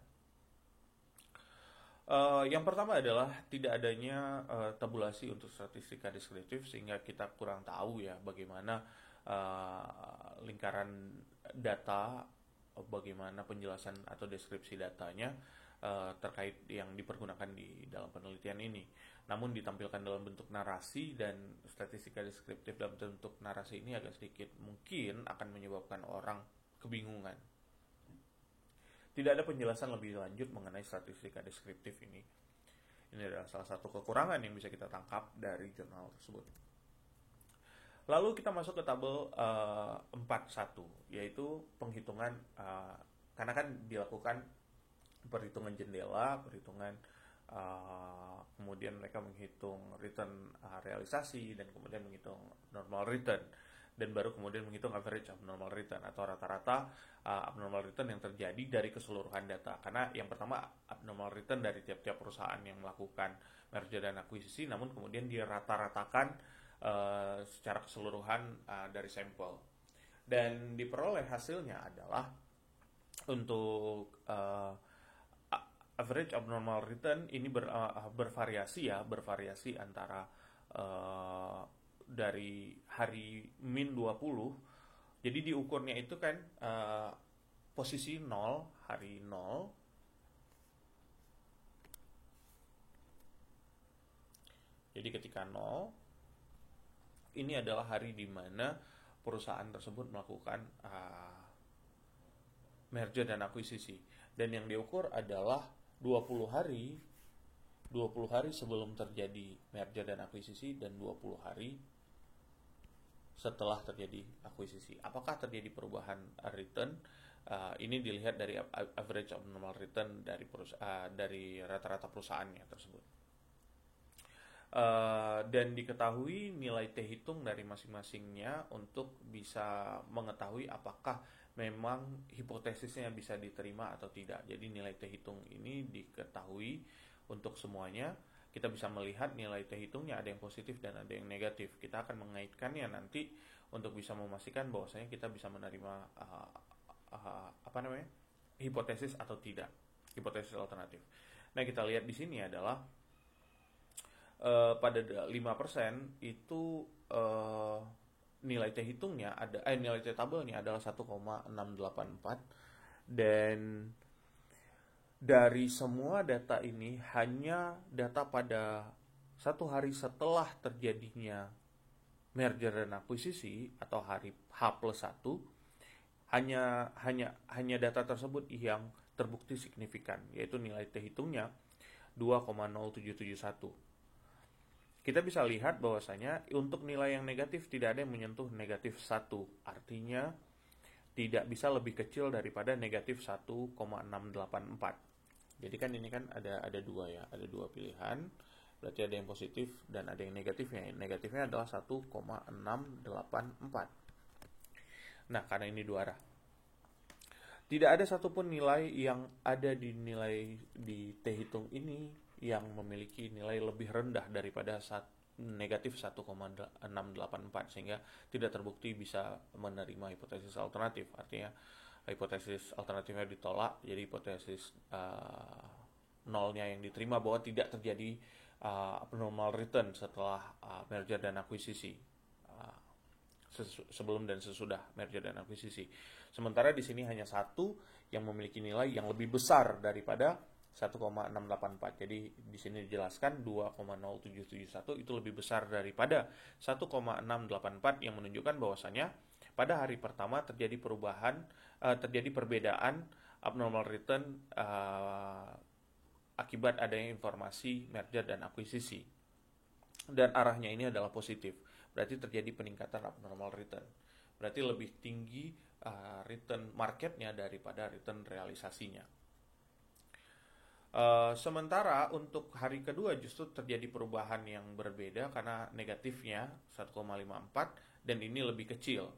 Yang pertama adalah tidak adanya tabulasi untuk statistika deskriptif, sehingga kita kurang tahu ya bagaimana lingkaran data, bagaimana penjelasan atau deskripsi datanya terkait yang dipergunakan di dalam penelitian ini. Namun ditampilkan dalam bentuk narasi, dan statistika deskriptif dalam bentuk narasi ini agak sedikit mungkin akan menyebabkan orang kebingungan. Tidak ada penjelasan lebih lanjut mengenai statistika deskriptif ini. Ini adalah salah satu kekurangan yang bisa kita tangkap dari jurnal tersebut. Lalu kita masuk ke tabel 4.1, yaitu penghitungan, karena kan dilakukan perhitungan jendela, perhitungan kemudian mereka menghitung return realisasi, dan kemudian menghitung normal return, dan baru kemudian menghitung average abnormal return atau rata-rata abnormal return yang terjadi dari keseluruhan data. Karena yang pertama abnormal return dari tiap-tiap perusahaan yang melakukan merger dan akuisisi, namun kemudian dirata-ratakan secara keseluruhan dari sampel, dan diperoleh hasilnya adalah untuk average abnormal return ini bervariasi antara dari hari min 20. Jadi diukurnya itu kan posisi 0, hari 0. Jadi ketika 0, ini adalah hari di mana perusahaan tersebut melakukan merger dan akuisisi. Dan yang diukur adalah 20 hari sebelum terjadi merger dan akuisisi, dan 20 hari setelah terjadi akuisisi. Apakah terjadi perubahan return? Ini dilihat dari average abnormal return dari rata-rata perusahaannya tersebut. Dan diketahui nilai T hitung dari masing-masingnya untuk bisa mengetahui apakah memang hipotesisnya bisa diterima atau tidak. Jadi nilai T hitung ini diketahui untuk semuanya, kita bisa melihat nilai T hitungnya ada yang positif dan ada yang negatif. Kita akan mengaitkannya nanti untuk bisa memastikan bahwasanya kita bisa menerima hipotesis atau tidak, hipotesis alternatif. Nah, kita lihat di sini adalah pada 5% itu nilai T hitungnya nilai T tabelnya adalah 1,684, dan dari semua data ini hanya data pada 1 hari setelah terjadinya merger dan akuisisi atau hari H+1, hanya data tersebut yang terbukti signifikan, yaitu nilai T hitungnya 2,0771. Kita bisa lihat bahwasanya untuk nilai yang negatif tidak ada yang menyentuh negatif 1. Artinya tidak bisa lebih kecil daripada negatif 1,684. Jadi kan ini kan ada dua ya, ada dua pilihan. Berarti ada yang positif dan ada yang negatifnya. Negatifnya adalah 1,684. Nah, karena ini dua arah, tidak ada satupun nilai yang ada di T hitung ini yang memiliki nilai lebih rendah daripada negatif 1,684, sehingga tidak terbukti bisa menerima hipotesis alternatif. Artinya hipotesis alternatifnya ditolak, jadi hipotesis nolnya yang diterima bahwa tidak terjadi abnormal return setelah merger dan akuisisi, sebelum dan sesudah merger dan akuisisi. Sementara di sini hanya satu yang memiliki nilai yang lebih besar daripada 1,684. Jadi di sini dijelaskan 2,0771 itu lebih besar daripada 1,684, yang menunjukkan bahwasanya pada hari pertama terjadi perbedaan abnormal return akibat adanya informasi merger dan akuisisi. Dan arahnya ini adalah positif. Berarti terjadi peningkatan abnormal return. Berarti lebih tinggi return marketnya daripada return realisasinya. Sementara untuk hari kedua justru terjadi perubahan yang berbeda karena negatifnya 1,54 dan ini lebih kecil.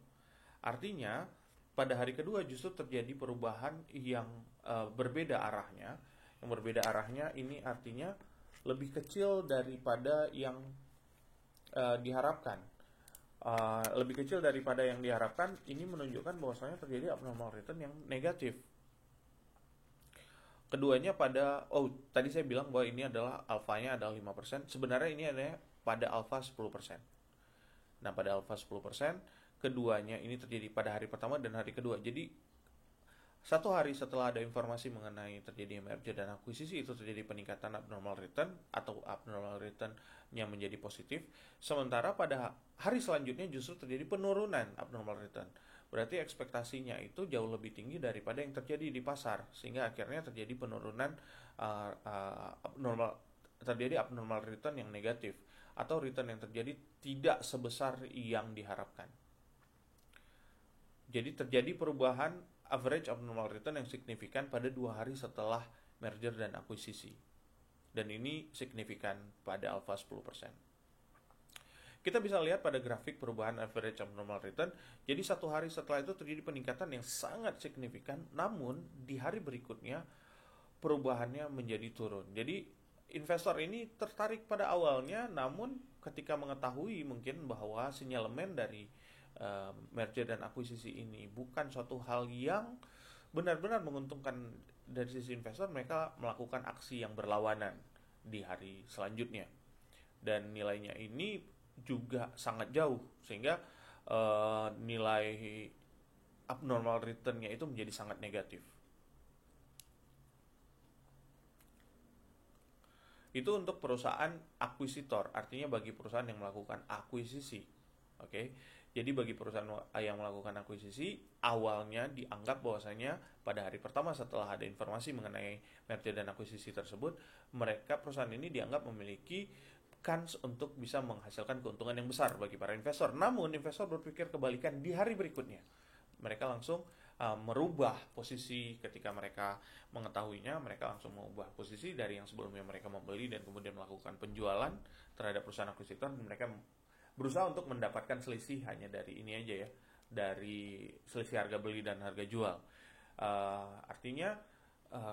Artinya pada hari kedua justru terjadi perubahan yang berbeda arahnya. Yang berbeda arahnya ini artinya lebih kecil daripada yang diharapkan. Lebih kecil daripada yang diharapkan ini menunjukkan bahwasanya terjadi abnormal return yang negatif. Keduanya tadi saya bilang bahwa ini adalah alfanya adalah 5%. Sebenarnya ini adalah pada alfa 10%. Nah, pada alfa 10%, keduanya ini terjadi pada hari pertama dan hari kedua. Jadi 1 hari setelah ada informasi mengenai terjadinya merger dan akuisisi, itu terjadi peningkatan abnormal return atau abnormal return-nya menjadi positif. Sementara pada hari selanjutnya justru terjadi penurunan abnormal return. Berarti ekspektasinya itu jauh lebih tinggi daripada yang terjadi di pasar, sehingga akhirnya terjadi penurunan abnormal return yang negatif, atau return yang terjadi tidak sebesar yang diharapkan. Jadi terjadi perubahan average abnormal return yang signifikan pada 2 hari setelah merger dan akuisisi. Dan ini signifikan pada alfa 10%. Kita bisa lihat pada grafik perubahan average abnormal return. Jadi 1 hari setelah itu terjadi peningkatan yang sangat signifikan, namun di hari berikutnya perubahannya menjadi turun. Jadi investor ini tertarik pada awalnya, namun ketika mengetahui mungkin bahwa sinyalemen dari merger dan akuisisi ini bukan suatu hal yang benar-benar menguntungkan dari sisi investor, mereka melakukan aksi yang berlawanan di hari selanjutnya. Dan nilainya ini juga sangat jauh, sehingga nilai abnormal return-nya itu menjadi sangat negatif. Itu untuk perusahaan akuisitor, artinya bagi perusahaan yang melakukan akuisisi. Oke. Jadi bagi perusahaan yang melakukan akuisisi, awalnya dianggap bahwasanya pada hari pertama setelah ada informasi mengenai merger dan akuisisi tersebut, perusahaan ini dianggap memiliki kans untuk bisa menghasilkan keuntungan yang besar bagi para investor. Namun investor berpikir kebalikan di hari berikutnya. Mereka langsung merubah posisi ketika mereka mengetahuinya. Mereka langsung mengubah posisi dari yang sebelumnya mereka membeli dan kemudian melakukan penjualan terhadap perusahaan akuisitor. Mereka berusaha untuk mendapatkan selisih hanya dari ini aja ya, dari selisih harga beli dan harga jual. Artinya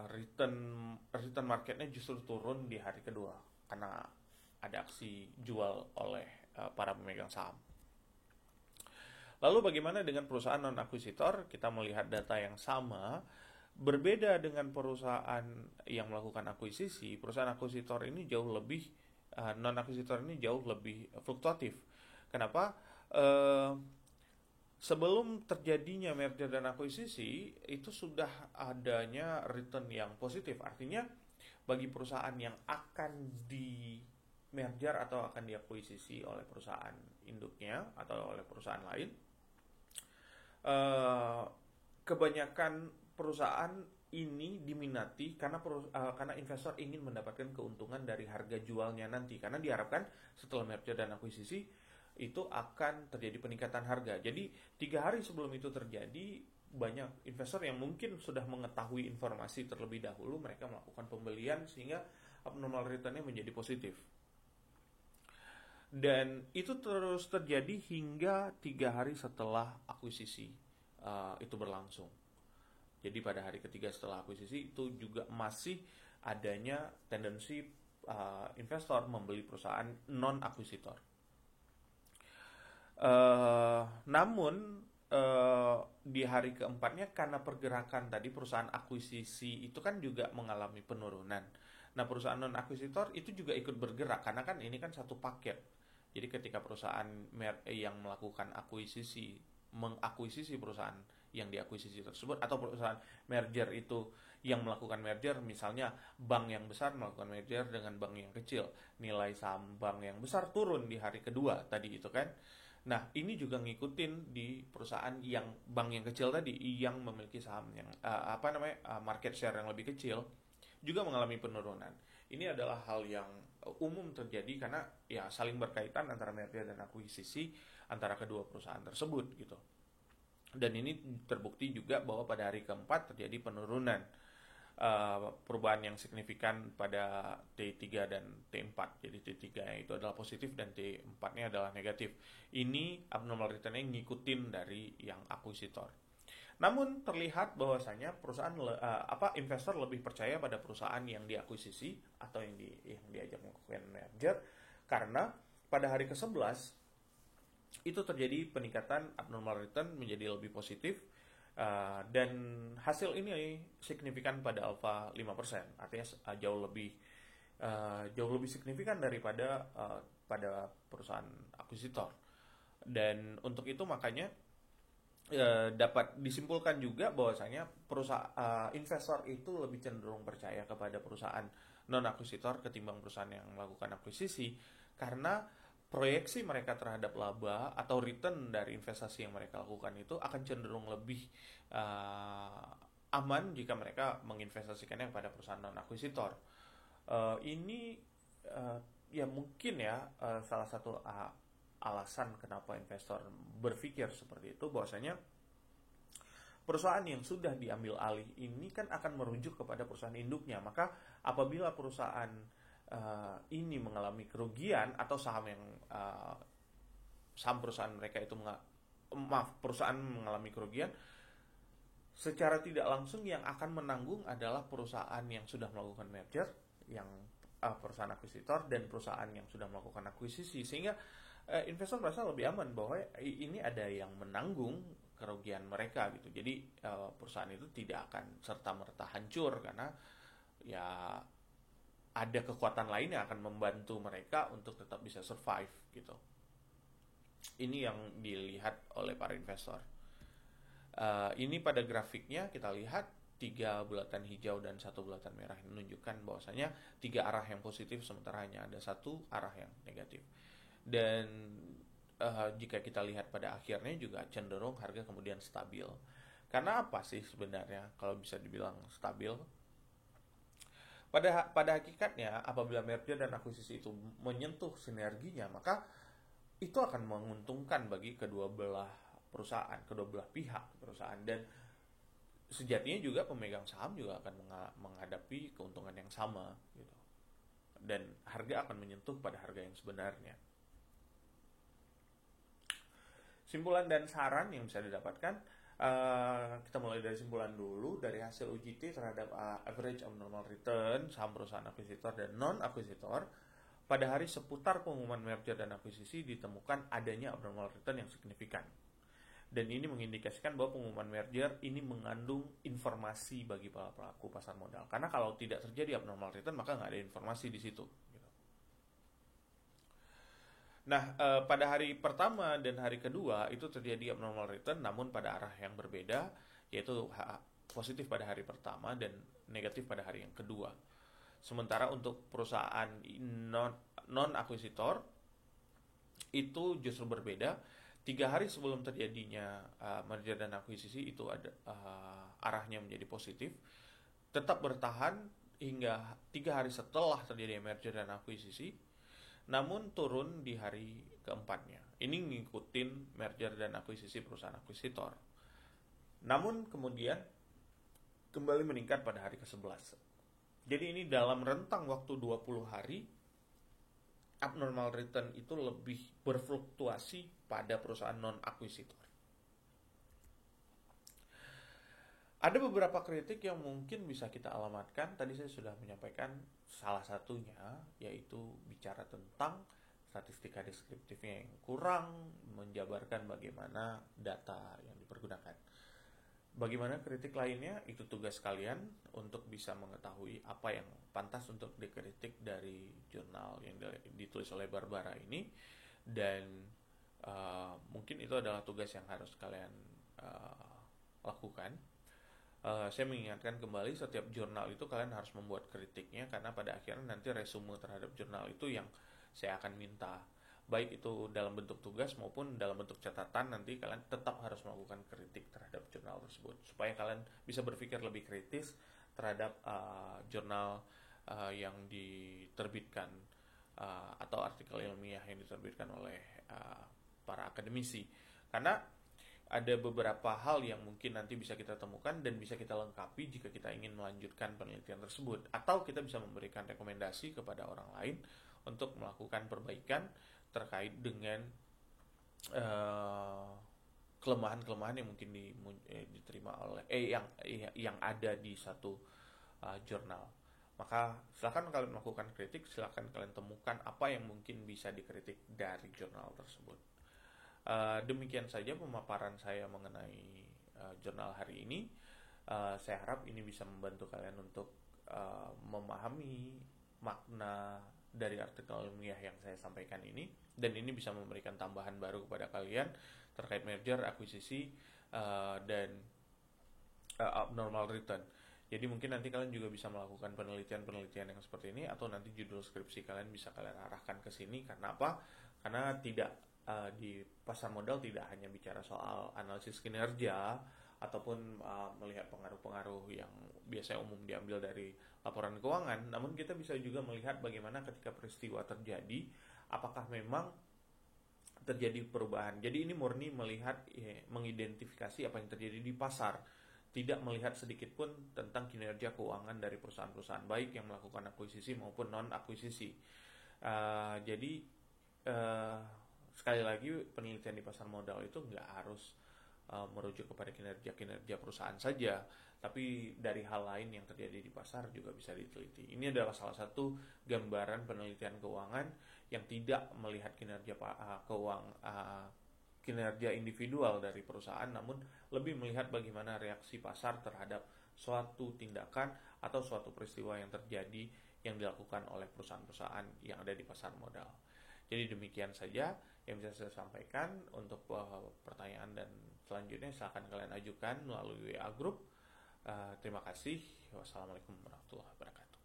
return marketnya justru turun di hari kedua. karena ada aksi jual oleh para pemegang saham. Lalu bagaimana dengan perusahaan non-akuisitor? Kita melihat data yang sama. Berbeda dengan perusahaan yang melakukan akuisisi, perusahaan akuisitor ini jauh lebih non-akuisitor ini jauh lebih fluktuatif. Kenapa? Sebelum terjadinya merger dan akuisisi, itu sudah adanya return yang positif. Artinya bagi perusahaan yang akan di merger atau akan diakuisisi oleh perusahaan induknya atau oleh perusahaan lain, kebanyakan perusahaan ini diminati karena investor ingin mendapatkan keuntungan dari harga jualnya nanti, karena diharapkan setelah merger dan akuisisi itu akan terjadi peningkatan harga. Jadi 3 hari sebelum itu terjadi, banyak investor yang mungkin sudah mengetahui informasi terlebih dahulu, mereka melakukan pembelian sehingga abnormal return-nya menjadi positif. Dan itu terus terjadi hingga 3 hari setelah akuisisi itu berlangsung. Jadi pada hari ketiga setelah akuisisi itu juga masih adanya tendensi investor membeli perusahaan non-akuisitor. Namun di hari keempatnya, karena pergerakan tadi perusahaan akuisisi itu kan juga mengalami penurunan. Nah, perusahaan non-akuisitor itu juga ikut bergerak karena kan ini kan satu paket. Jadi ketika perusahaan yang melakukan akuisisi mengakuisisi perusahaan yang diakuisisi tersebut, atau perusahaan merger itu yang melakukan merger, misalnya bank yang besar melakukan merger dengan bank yang kecil, nilai saham bank yang besar turun di hari kedua tadi itu kan. Nah, ini juga ngikutin di perusahaan yang bank yang kecil tadi, yang memiliki saham yang market share yang lebih kecil, juga mengalami penurunan. Ini adalah hal yang umum terjadi karena ya saling berkaitan antara merger dan akuisisi antara kedua perusahaan tersebut gitu. Dan ini terbukti juga bahwa pada hari keempat terjadi penurunan, perubahan yang signifikan pada T3 dan T4. Jadi T3 itu adalah positif dan T4-nya adalah negatif. Ini abnormal return-nya ngikutin dari yang akuisitor. Namun terlihat bahwasanya perusahaan investor lebih percaya pada perusahaan yang diakuisisi atau yang diajak melakukan merger, karena pada hari ke-11 itu terjadi peningkatan abnormal return menjadi lebih positif, dan hasil ini signifikan pada alfa 5%, artinya jauh lebih signifikan daripada pada perusahaan akuisitor. Dan untuk itu makanya dapat disimpulkan juga bahwasanya investor itu lebih cenderung percaya kepada perusahaan non-akuisitor ketimbang perusahaan yang melakukan akuisisi, karena proyeksi mereka terhadap laba atau return dari investasi yang mereka lakukan itu akan cenderung lebih aman jika mereka menginvestasikannya pada perusahaan non-akuisitor. Ini ya mungkin salah satu alasan kenapa investor berpikir seperti itu, bahwasanya perusahaan yang sudah diambil alih ini kan akan merujuk kepada perusahaan induknya. Maka apabila perusahaan ini mengalami kerugian atau saham perusahaan mereka itu perusahaan mengalami kerugian, secara tidak langsung yang akan menanggung adalah perusahaan yang sudah melakukan merger, yang perusahaan akuisitor, dan perusahaan yang sudah melakukan akuisisi, sehingga investor merasa lebih aman bahwa ini ada yang menanggung kerugian mereka gitu. Jadi perusahaan itu tidak akan serta-merta hancur, karena ya ada kekuatan lain yang akan membantu mereka untuk tetap bisa survive gitu. Ini yang dilihat oleh para investor. Ini pada grafiknya kita lihat 3 bulatan hijau dan 1 bulatan merah menunjukkan bahwasanya 3 arah yang positif, sementara hanya ada 1 arah yang negatif. Dan jika kita lihat pada akhirnya juga cenderung harga kemudian stabil. Karena apa sih sebenarnya kalau bisa dibilang stabil? Pada hakikatnya apabila merger dan akuisisi itu menyentuh sinerginya, maka itu akan menguntungkan bagi kedua belah perusahaan, kedua belah pihak perusahaan, dan sejatinya juga pemegang saham juga akan menghadapi keuntungan yang sama gitu. Dan harga akan menyentuh pada harga yang sebenarnya. Simpulan dan saran yang bisa didapatkan, kita mulai dari simpulan dulu. Dari hasil UJT terhadap average abnormal return saham perusahaan akuisitor dan non-akuisitor, pada hari seputar pengumuman merger dan akuisisi ditemukan adanya abnormal return yang signifikan. Dan ini mengindikasikan bahwa pengumuman merger ini mengandung informasi bagi para pelaku pasar modal. Karena kalau tidak terjadi abnormal return, maka nggak ada informasi di situ. Nah, pada hari pertama dan hari kedua itu terjadi abnormal return, namun pada arah yang berbeda, yaitu positif pada hari pertama dan negatif pada hari yang kedua. Sementara untuk perusahaan non-akuisitor itu justru berbeda. 3 hari sebelum terjadinya merger dan akuisisi itu ada arahnya menjadi positif, tetap bertahan hingga 3 hari setelah terjadi merger dan akuisisi, namun turun di hari keempatnya. Ini ngikutin merger dan akuisisi perusahaan akuisitor. Namun kemudian kembali meningkat pada hari ke-11. Jadi ini dalam rentang waktu 20 hari, abnormal return itu lebih berfluktuasi pada perusahaan non-akuisitor. Ada beberapa kritik yang mungkin bisa kita alamatkan. Tadi saya sudah menyampaikan salah satunya, yaitu bicara tentang statistika deskriptifnya yang kurang menjabarkan bagaimana data yang dipergunakan. Bagaimana kritik lainnya, itu tugas kalian untuk bisa mengetahui apa yang pantas untuk dikritik dari jurnal yang ditulis oleh Barbara ini. Dan mungkin itu adalah tugas yang harus kalian lakukan. Saya mengingatkan kembali, setiap jurnal itu kalian harus membuat kritiknya, karena pada akhirnya nanti resume terhadap jurnal itu yang saya akan minta. Baik itu dalam bentuk tugas maupun dalam bentuk catatan, nanti kalian tetap harus melakukan kritik terhadap jurnal tersebut, supaya kalian bisa berpikir lebih kritis terhadap jurnal yang diterbitkan atau artikel ilmiah yang diterbitkan oleh para akademisi. Karena ada beberapa hal yang mungkin nanti bisa kita temukan dan bisa kita lengkapi jika kita ingin melanjutkan penelitian tersebut, atau kita bisa memberikan rekomendasi kepada orang lain untuk melakukan perbaikan terkait dengan kelemahan-kelemahan yang mungkin diterima oleh yang ada di satu jurnal. Maka silakan kalian melakukan kritik, silakan kalian temukan apa yang mungkin bisa dikritik dari jurnal tersebut. Demikian saja pemaparan saya mengenai jurnal hari ini. Saya harap ini bisa membantu kalian untuk memahami makna dari artikel ilmiah yang saya sampaikan ini, dan ini bisa memberikan tambahan baru kepada kalian terkait merger, akuisisi, dan abnormal return. Jadi mungkin nanti kalian juga bisa melakukan penelitian-penelitian yang seperti ini, atau nanti judul skripsi kalian bisa kalian arahkan ke sini. Karena apa? Karena tidak di pasar modal tidak hanya bicara soal analisis kinerja ataupun melihat pengaruh-pengaruh yang biasanya umum diambil dari laporan keuangan, namun kita bisa juga melihat bagaimana ketika peristiwa terjadi, apakah memang terjadi perubahan. Jadi ini murni melihat, mengidentifikasi apa yang terjadi di pasar, tidak melihat sedikit pun tentang kinerja keuangan dari perusahaan-perusahaan baik yang melakukan akuisisi maupun non-akuisisi. Jadi sekali lagi, penelitian di pasar modal itu nggak harus merujuk kepada kinerja perusahaan saja, tapi dari hal lain yang terjadi di pasar juga bisa diteliti. Ini adalah salah satu gambaran penelitian keuangan yang tidak melihat kinerja individual dari perusahaan, namun lebih melihat bagaimana reaksi pasar terhadap suatu tindakan atau suatu peristiwa yang terjadi yang dilakukan oleh perusahaan-perusahaan yang ada di pasar modal. Jadi demikian saja yang bisa saya sampaikan. Untuk pertanyaan dan selanjutnya silakan kalian ajukan melalui WA Group. Terima kasih. Wassalamualaikum warahmatullahi wabarakatuh.